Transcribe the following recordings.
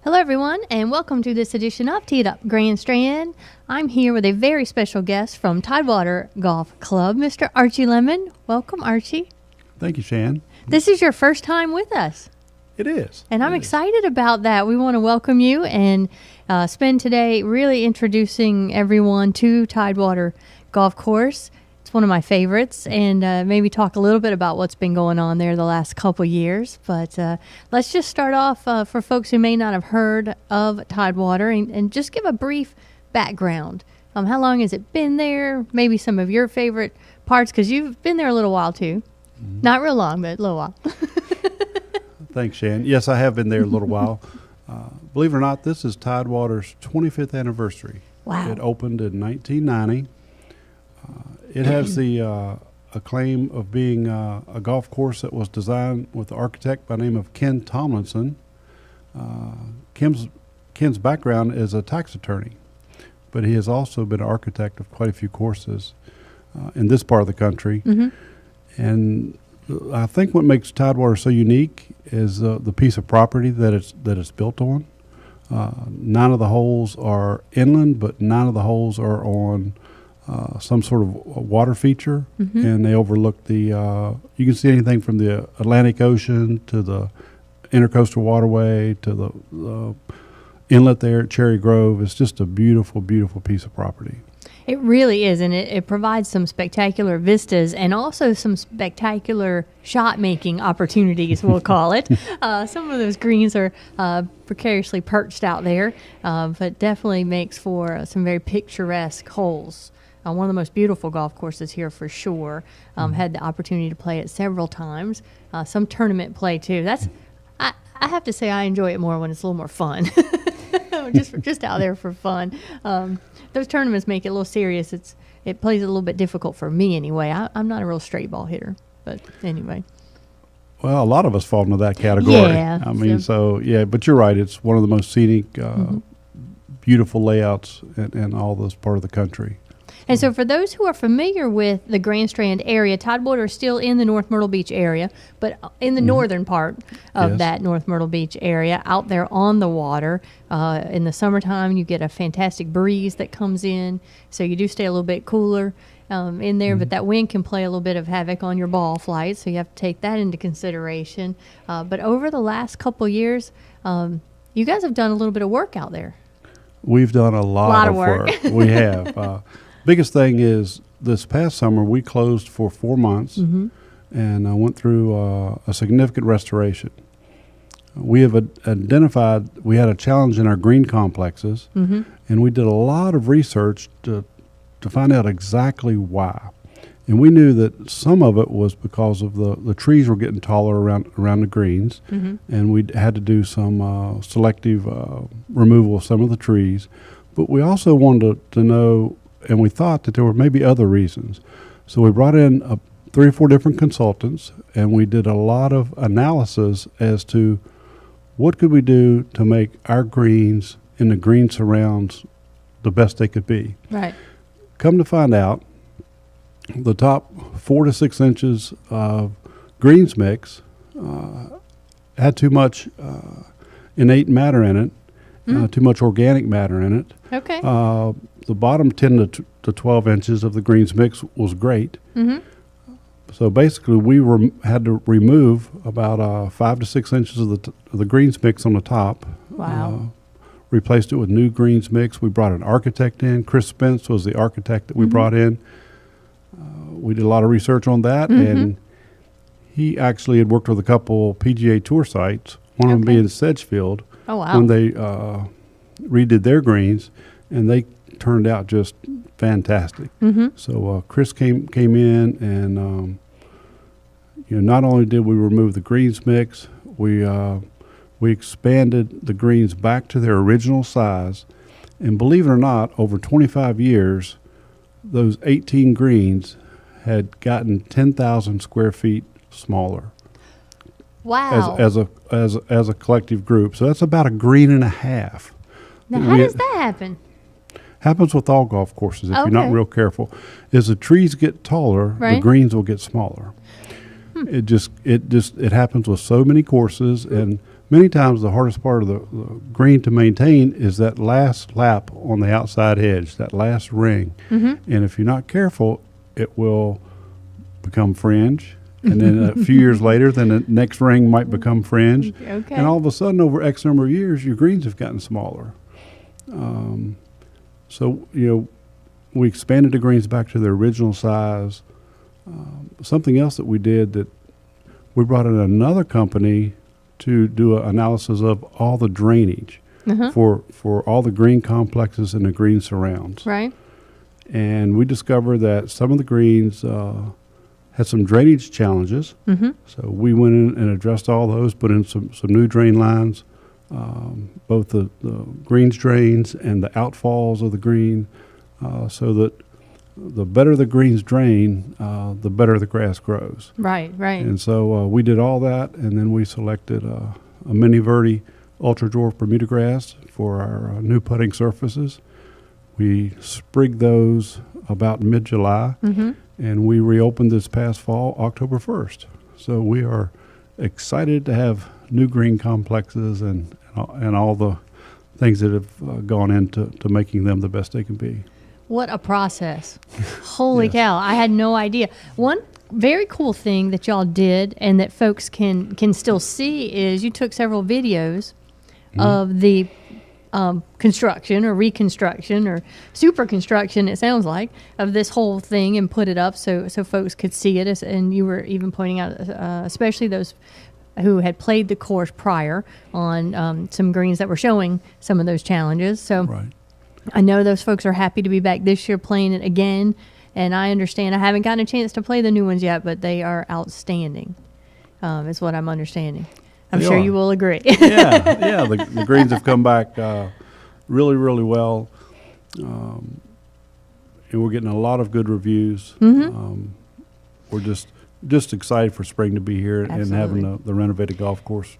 Hello, everyone, and welcome to this edition of Teed Up Grand Strand. I'm here with a very special guest from Tidewater Golf Club, Mr. Archie Lemon. Welcome, Archie. Thank you, Shan. This is your first time with us. It is. And I'm excited about that. We want to welcome you and spend today really introducing everyone to Tidewater Golf Course. It's one of my favorites, and maybe talk a little bit about what's been going on there the last couple years. But let's just start off for folks who may not have heard of Tidewater and just give a brief background. How long has it been there? Maybe some of your favorite parts, because you've been there a little while too. Mm-hmm. Not real long, but a little while. Thanks, Shan. Yes, I have been there a little while. Believe it or not, this is Tidewater's 25th anniversary. Wow. It opened in 1990. It has the acclaim of being a golf course that was designed with an architect by the name of Ken Tomlinson. Ken's background is a tax attorney, but he has also been an architect of quite a few courses in this part of the country. Mm-hmm. And I think what makes Tidewater so unique is the piece of property that it's built on. 9 of the holes are inland, but 9 of the holes are on some sort of water feature, mm-hmm. and they overlook the, you can see anything from the Atlantic Ocean to the Intercoastal Waterway to the inlet there at Cherry Grove. It's just a beautiful, beautiful piece of property. It really is, and it provides some spectacular vistas and also some spectacular shot-making opportunities, we'll call it. Some of those greens are precariously perched out there, but definitely makes for some very picturesque holes. One of the most beautiful golf courses here for sure. Had the opportunity to play it several times. Some tournament play too. I have to say I enjoy it more when it's a little more fun. just out there for fun. Those tournaments make it a little serious. It plays a little bit difficult for me anyway. I'm not a real straight ball hitter, but anyway. Well, a lot of us fall into that category. Yeah. But you're right. It's one of the most scenic, beautiful layouts in all this part of the country. And so for those who are familiar with the Grand Strand area, Tidewater is still in the North Myrtle Beach area, but in the northern part of that North Myrtle Beach area, out there on the water. In the summertime, you get a fantastic breeze that comes in, so you do stay a little bit cooler in there, but that wind can play a little bit of havoc on your ball flight, so you have to take that into consideration. But over the last couple years, you guys have done a little bit of work out there. We've done a lot of work. We have. Biggest thing is this past summer we closed for 4 months, and went through a significant restoration. We have identified we had a challenge in our green complexes, and we did a lot of research to find out exactly why. And we knew that some of it was because of the trees were getting taller around the greens, and we had to do some selective removal of some of the trees. But we also wanted to know, and we thought that there were maybe other reasons. So we brought in 3 or 4 different consultants, and we did a lot of analysis as to what could we do to make our greens and the green surrounds the best they could be. Right. Come to find out, the top 4 to 6 inches of greens mix had too much innate matter in it, too much organic matter in it. Okay. The bottom 10 to 12 inches of the greens mix was great. So basically, we had to remove about 5 to 6 inches of the greens mix on the top. Wow. Replaced it with new greens mix. We brought an architect in. Chris Spence was the architect that we brought in. We did a lot of research on that, and he actually had worked with a couple PGA Tour sites, one of them being Sedgefield, when they redid their greens, and they turned out just fantastic. So Chris came in, and not only did we remove the greens mix, we expanded the greens back to their original size, and believe it or not, over 25 years, those 18 greens had gotten 10,000 square feet smaller. Wow! As a collective group, so that's about a green and a half. Now, how does that happen? Happens with all golf courses if you're not real careful. As the trees get taller, the greens will get smaller. It happens with so many courses, and many times the hardest part of the green to maintain is that last lap on the outside edge, that last ring. Mm-hmm. And if you're not careful, it will become fringe. And then a few years later, then the next ring might become fringe. Okay. And all of a sudden, over X number of years, your greens have gotten smaller. So, we expanded the greens back to their original size. Something else that we did, that we brought in another company to do an analysis of all the drainage for all the green complexes and the green surrounds. Right. And we discovered that some of the greens had some drainage challenges. Mm-hmm. So we went in and addressed all those, put in some new drain lines, both the greens drains and the outfalls of the green, so that the better the greens drain, the better the grass grows. Right. And so we did all that, and then we selected a Mini Verde Ultra Dwarf Bermuda grass for our new putting surfaces. We sprigged those about mid-July, and we reopened this past fall, October 1st. So we are excited to have new green complexes and all the things that have gone into making them the best they can be. What a process. Holy Yes. cow. I had no idea. One very cool thing that y'all did and that folks can still see is you took several videos of the construction or reconstruction or super construction, it sounds like, of this whole thing, and put it up so folks could see it. And you were even pointing out, especially those who had played the course prior on some greens that were showing some of those challenges. So Right. I know those folks are happy to be back this year playing it again. And I understand, I haven't gotten a chance to play the new ones yet, but they are outstanding, is what I'm understanding. I'm They sure are. you will agree. Yeah. The greens have come back really, really well. And we're getting a lot of good reviews. We're just excited for spring to be here and Absolutely. having the renovated golf course,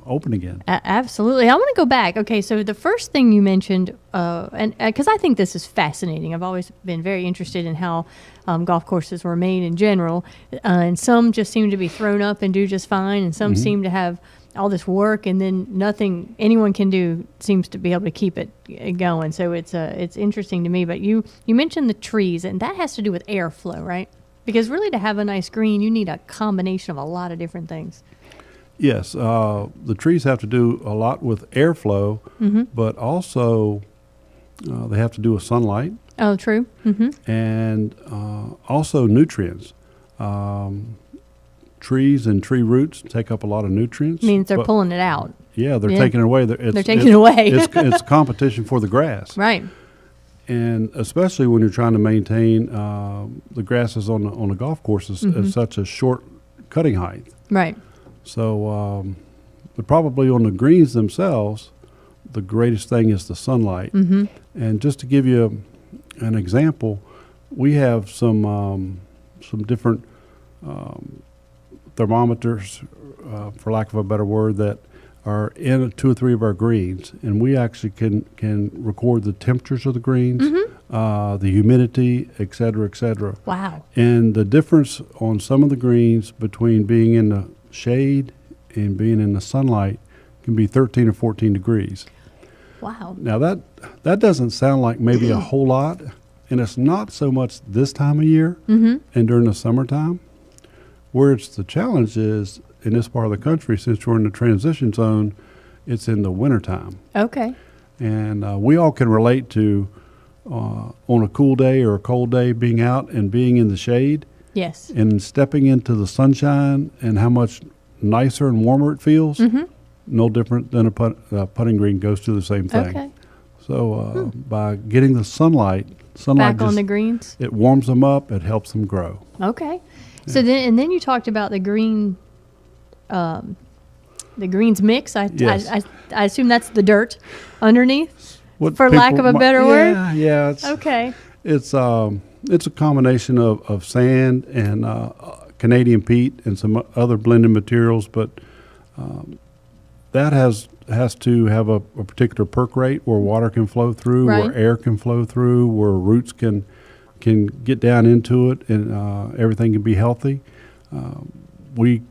open again. Absolutely. I want to go back. Okay, so the first thing you mentioned, and because I think this is fascinating. I've always been very interested in how golf courses were made in general, and some just seem to be thrown up and do just fine, and some seem to have all this work, and then nothing anyone can do seems to be able to keep it going. So it's interesting to me. But you mentioned the trees, and that has to do with airflow, right? Because really, to have a nice green, you need a combination of a lot of different things. Yes, the trees have to do a lot with airflow, but also they have to do with sunlight. Oh, true. And also nutrients. Trees and tree roots take up a lot of nutrients. Means they're pulling it out. Yeah, they're Yeah. taking it away. They're taking it away. it's competition for the grass. Right. And especially when you're trying to maintain the grasses on the golf courses at such a short cutting height. Right. So, but probably on the greens themselves, the greatest thing is the sunlight. And just to give you an example, we have some different thermometers, for lack of a better word, that are in 2 or 3 of our greens, and we actually can record the temperatures of the greens, the humidity, et cetera, et cetera. Wow. And the difference on some of the greens between being in the shade and being in the sunlight can be 13 or 14 degrees. Wow. Now that doesn't sound like maybe a whole lot, and it's not so much this time of year and during the summertime. Where it's the challenge is in this part of the country, since we're in the transition zone, it's in the wintertime. Okay. And we all can relate to on a cool day or a cold day being out and being in the shade Yes. and stepping into the sunshine and how much nicer and warmer it feels. No different than a putting green goes through the same thing. Okay. So by getting the sunlight Back on just, the greens. it warms them up. It helps them grow. Okay. So then you talked about the green, the greens mix. Yes. I assume that's the dirt underneath, What for lack people of a better word. Yeah. It's, Okay. It's a combination of sand and Canadian peat and some other blended materials, but that has to have a particular perk rate where water can flow through, Right. where air can flow through, where roots can get down into it, and everything can be healthy. We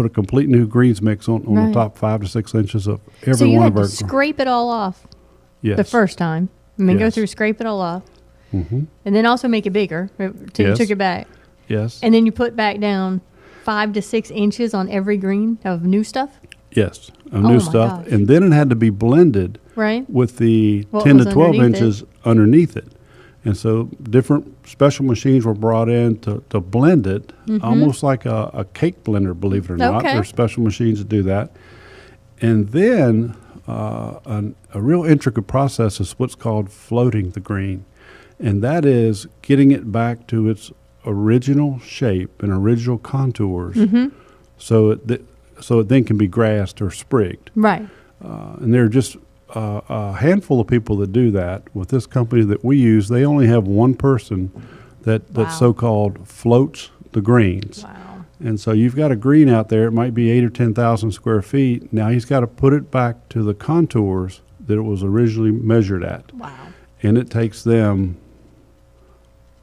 put a complete new greens mix on the Right. top 5 to 6 inches of every So you one had of our. to scrape it all off Yes. the first time. I mean, go Yes. through, scrape it all off, Mm-hmm. and then also make it bigger till you Yes. took it back. Yes. And then you put back down 5 to 6 inches on every green of new stuff, Yes. Of Oh new my stuff. gosh. And then it had to be blended right? with the What 10 was to 12 underneath it. inches underneath it. And so different special machines were brought in to blend it, almost like a cake blender, believe it or not. Okay. There's special machines that do that. And then a real intricate process is what's called floating the green. And that is getting it back to its original shape and original contours so it then can be grassed or sprigged. Right. And there are just a handful of people that do that. With this company that we use, they only have one person that Wow. so-called floats the greens. Wow. And so you've got a green out there. It might be 8 or 10,000 square feet. Now he's got to put it back to the contours that it was originally measured at. Wow. And it takes them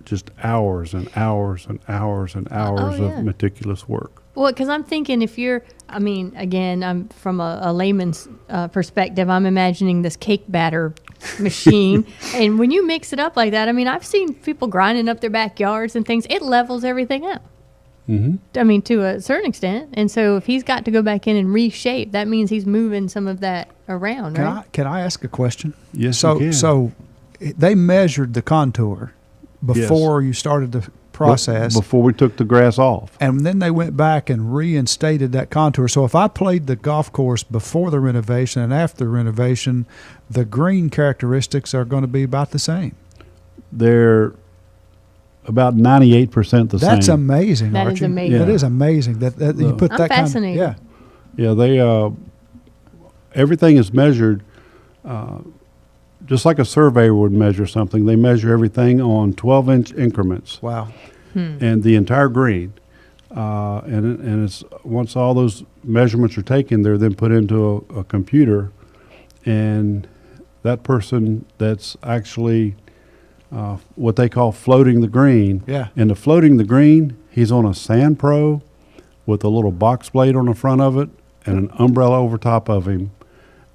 just hours and hours and hours and hours yeah. of meticulous work. Well, because I'm thinking if you're, I mean, again, I'm from a layman's perspective, I'm imagining this cake batter machine. And when you mix it up like that, I mean, I've seen people grinding up their backyards and things. It levels everything out. Mm-hmm. I mean, to a certain extent. And so if he's got to go back in and reshape, that means he's moving some of that around, right? Can I ask a question? Yes, So you can. so they measured the contour before you started the process, Before we took the grass off. and then they went back and reinstated that contour. So if I played the golf course before the renovation and after the renovation, the green characteristics are going to be about the same. They're about 98% the That's same. amazing, That is Archie. amazing. That is amazing that you put I'm that fascinated. kind of, Yeah, they everything is measured just like a surveyor would measure something. They measure everything on 12-inch increments Wow. and the entire green. And it's once all those measurements are taken, they're then put into a computer, and that person that's actually what they call floating the green. Yeah. And the floating the green, he's on a Sand Pro with a little box blade on the front of it and an umbrella over top of him,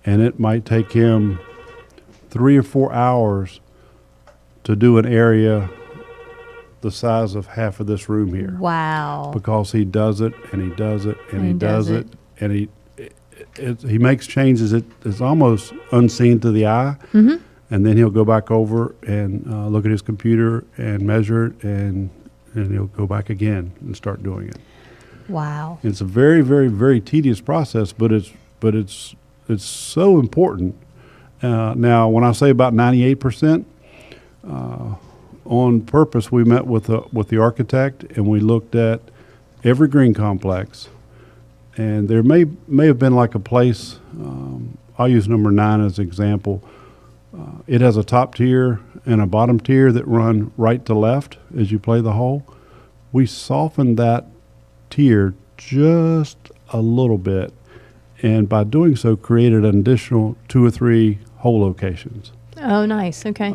and it might take him 3 or 4 hours to do an area the size of half of this room here, Wow. because he does it and he does it and he does it, and he makes changes. It's almost unseen to the eye. Mm-hmm. And then he'll go back over and look at his computer and measure it, and he'll go back again and start doing it. Wow. It's a very, very, very tedious process, but it's so important. Now, when I say about 98%, on purpose, we met with the architect and we looked at every green complex, and there may have been like a place. I'll use number 9 as an example. It has a top tier and a bottom tier that run right to left as you play the hole. We softened that tier just a little bit, and by doing so created an additional 2 or 3 hole locations. Oh, nice. Okay.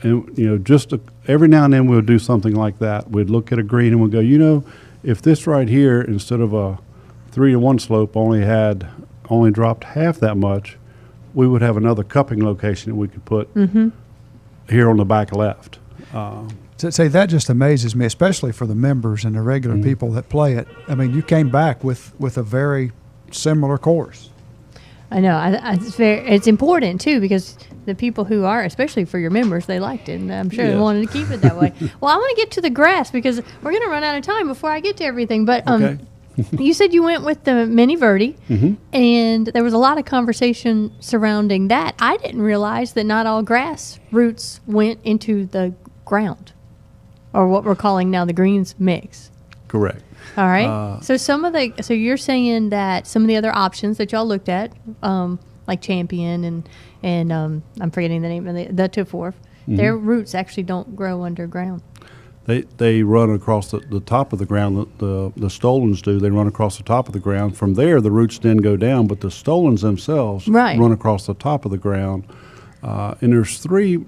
And just every now and then we'll do something like that. We'd look at a green and we'll go, if this right here, instead of a 3-to-1 slope, only dropped half that much, we would have another cupping location that we could put here on the back left. Say that just amazes me, especially for the members and the regular people that play it. I mean, you came back with a very similar course. I know. It's important too, because the people who are, especially for your members, they liked it, and I'm sure they Yes. wanted to keep it that way. Well, I want to get to the grass because we're going to run out of time before I get to everything. But Okay. you said you went with the Mini Verde, and there was a lot of conversation surrounding that. I didn't realize that not all grass roots went into the ground, or what we're calling now the greens mix. Correct. All right. So you're saying that some of the other options that y'all looked at, like Champion and I'm forgetting the name of the Tidewater, their roots actually don't grow underground. They run across the top of the ground. The stolons do. They run across the top of the ground. From there, the roots then go down, but the stolons themselves run across the top of the ground. And there's 3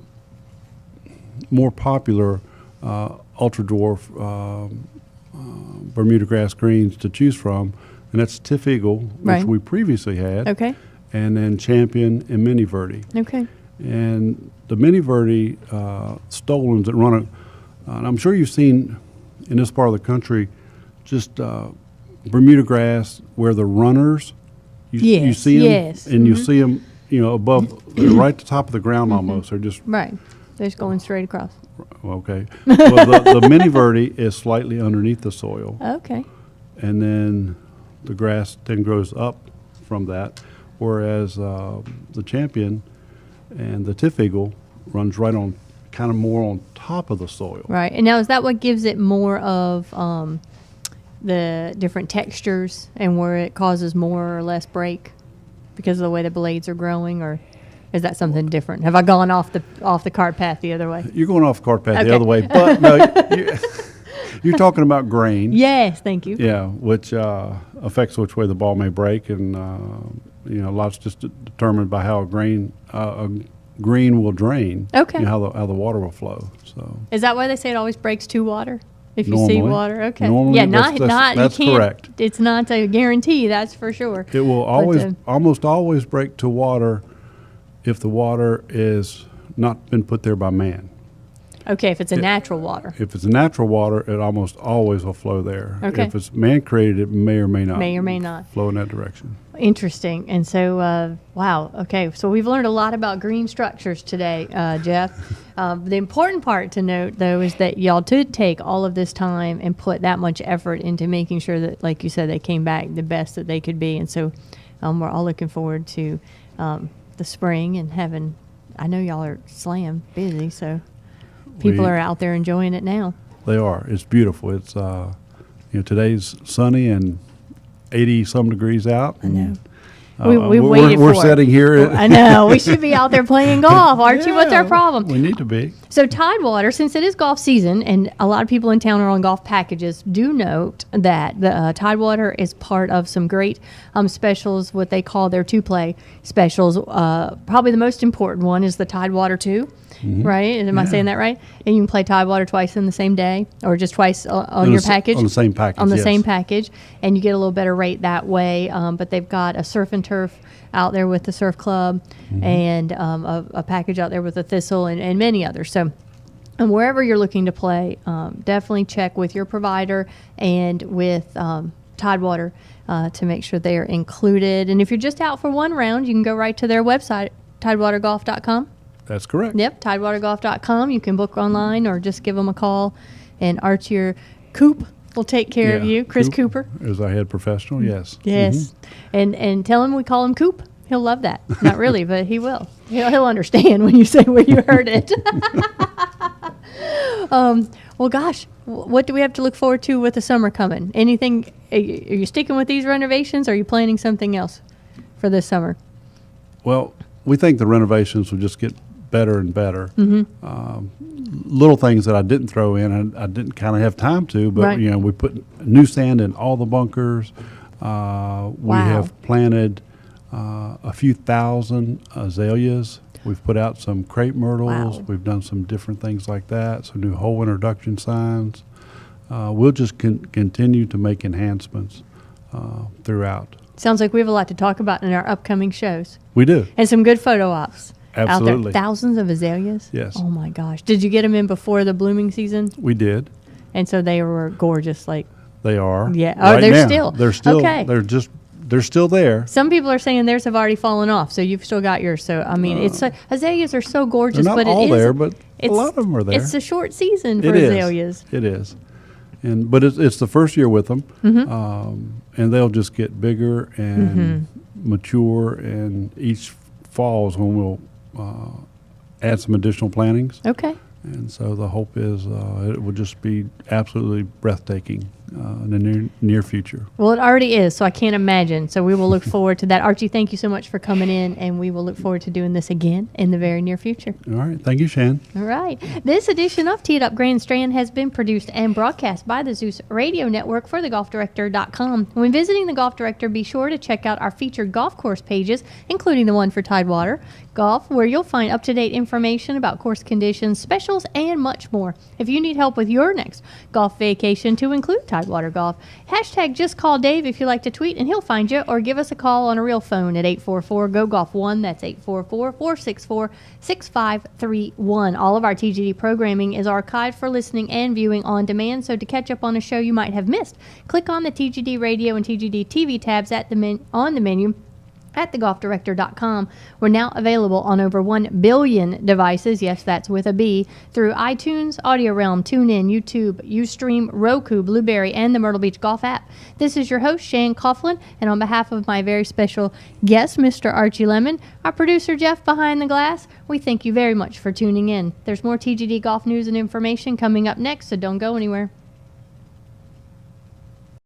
more popular ultra dwarf Bermuda grass greens to choose from. and that's Tiff Eagle, which Right. we previously had. Okay. And then Champion and Mini Verde. Okay. And the Mini Verde stolons that run and I'm sure you've seen in this part of the country just Bermuda grass where the runners, you see them, yes. and you see them, above, they're right at the top of the ground almost. They're just, Right. They're just going straight across. okay. Well, the Mini Verde is slightly underneath the soil. Okay. And then the grass then grows up from that, whereas the Champion and the Tiff Eagle runs right on, kind of more on top of the soil. Right. And now is that what gives it more of the different textures and where it causes more or less break because of the way the blades are growing, or is that something different? Have I gone off the cart path the other way? You're going off the cart path Okay. the other way, but no, you're talking about grain. Yes, thank you. Yeah, which affects which way the ball may break, and a lot's just determined by how a green will drain. Okay. How the water will flow. So Is that why they say it always breaks to water? If you Normally. see water, okay. Normally, yeah, that's you can't, correct. It's not a guarantee, that's for sure. it will But, almost always break to water if the water is not been put there by man. Okay, if it's a natural water. If it's natural water, it almost always will flow there. Okay. If it's man-created, it may or may not. May or may not. Flow in that direction. Interesting. And so, wow. Okay. So we've learned a lot about green structures today, Jeff. The important part to note, though, is that y'all did take all of this time and put that much effort into making sure that, like you said, they came back the best that they could be. And so we're all looking forward to the spring and having, I know y'all are slam busy, so people are out there enjoying it now. They are. It's beautiful. It's today's sunny and 80 some degrees out. I know. We waited we're for sitting it. here. I know. We should be out there playing golf. Archie, what's our problem? We need to be. So Tidewater, since it is golf season and a lot of people in town are on golf packages, do note that the Tidewater is part of some great specials, what they call their two-play specials. Probably the most important one is the Tidewater 2, right? Am I saying that right? And you can play Tidewater twice in the same day or just twice on your package. On the same package, On the yes. same package. And you get a little better rate that way. But they've got a surf and turf out there with the surf club and a package out there with the thistle and many others. So and wherever you're looking to play, definitely check with your provider and with Tidewater to make sure they are included. And if you're just out for one round, you can go right to their website, tidewatergolf.com. That's correct. Yep, tidewatergolf.com. You can book online or just give them a call. And Archie or Coop will take care of you. Chris Cooper. Is our head professional, yes. Yes. And tell him we call him Coop. He'll love that. Not really, but he will. He'll understand when you say where you heard it. Well, gosh, what do we have to look forward to with the summer coming? Anything? Are you sticking with these renovations, or are you planning something else for this summer? Well, we think the renovations will just get better and better. Little things that I didn't throw in, and I didn't kind of have time to, but Right. we put new sand in all the bunkers. We have planted a few thousand azaleas. We've put out some crepe myrtles. Wow. We've done some different things like that, some new hole introduction signs. We'll just continue to make enhancements throughout. Sounds like we have a lot to talk about in our upcoming shows. We do. And some good photo ops. Out Absolutely. there. Thousands of azaleas? Yes. Oh, my gosh. Did you get them in before the blooming season? We did. And so they were gorgeous, like... They are. Yeah. Oh, Right they're now. still. They're still. Okay. They're still there. Some people are saying theirs have already fallen off, so you've still got yours. So I mean, azaleas are so gorgeous, They're not but all it is there, but a lot of them are there. It's a short season for It is. azaleas. It is. But it's the first year with them, Mm-hmm. and they'll just get bigger and mature. And each fall is when we'll add some additional plantings. Okay. And so the hope is it will just be absolutely breathtaking in the near future. Well, it already is, so I can't imagine. So we will look forward to that. Archie, thank you so much for coming in, and we will look forward to doing this again in the very near future. All right. Thank you, Shan. All right. This edition of Teed Up Grand Strand has been produced and broadcast by the Zeus Radio Network for thegolfdirector.com. When visiting the Golf Director, be sure to check out our featured golf course pages, including the one for Tidewater Golf, where you'll find up-to-date information about course conditions, specials, and much more. If you need help with your next golf vacation to include Tidewater Tidewater Golf. Hashtag just call Dave if you like to tweet, and he'll find you, or give us a call on a real phone at 844-GO-GOLF-1. That's 844-464-6531. All of our TGD programming is archived for listening and viewing on demand, so to catch up on a show you might have missed, click on the TGD Radio and TGD TV tabs on the menu at thegolfdirector.com. We're now available on over 1 billion devices, yes, that's with a B, through iTunes, Audio Realm, TuneIn, YouTube, Ustream, Roku, Blueberry, and the Myrtle Beach Golf app. This is your host, Shan Coughlin, and on behalf of my very special guest, Mr. Archie Lemon, our producer, Jeff, behind the glass, we thank you very much for tuning in. There's more TGD golf news and information coming up next, so don't go anywhere.